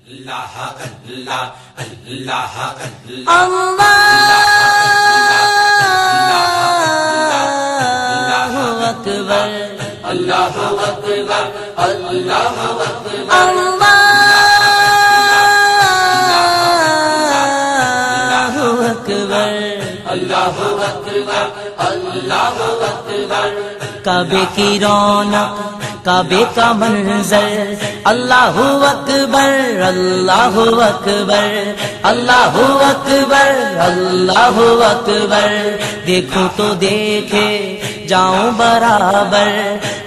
اللہ اللہ اللہ اللہ اکبر اللہ اکبر اللہ اکبر اللہ اکبر اللہ اکبر اللہ اکبر کعبے کی رونق کعبے کا منظر اللہ اکبر اللہ اکبر اللہ اکبر اللہ اکبر دیکھوں تو دیکھے جاؤں برابر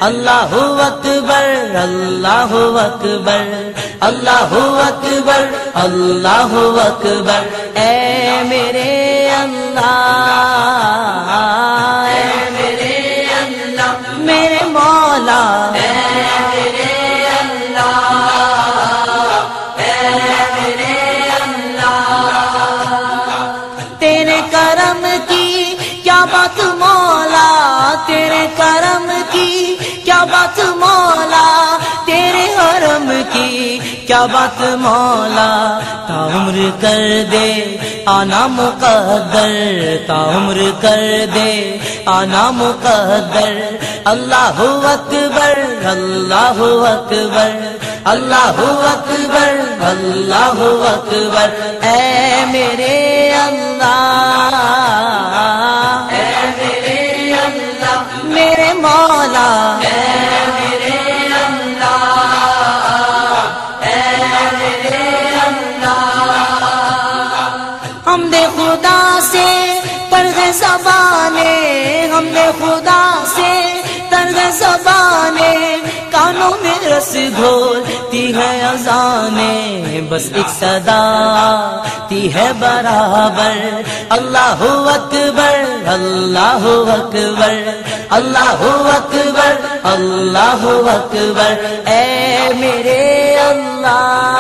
اللہ اکبر اللہ اکبر اللہ اکبر اللہ اکبر اے میرے اللہ اے میرے اللہ میرے مولا تیرے کرم کی کیا بات مولا تیرے کرم کی کیا بات مولا تیرے حرم کی کیا بات مولا تا عمر کر دے آنا مقدر تا عمر کر دے آنا مقدر اللہ اکبر اللہ اکبر اللہ اکبر اللہ اکبر اے میرے اللہ اے میرے اللہ میرے مولا اے میرے اللہ اے میرے اللہ حمد خدا سے طرز زبانے حمد خدا سے طرز زبانے کانوں میں رس گھولتی ہے اذانیں بس ایک صدا تی ہے برابر اللہ اکبر اللہ اکبر اللہ اکبر اللہ اکبر اے میرے اللہ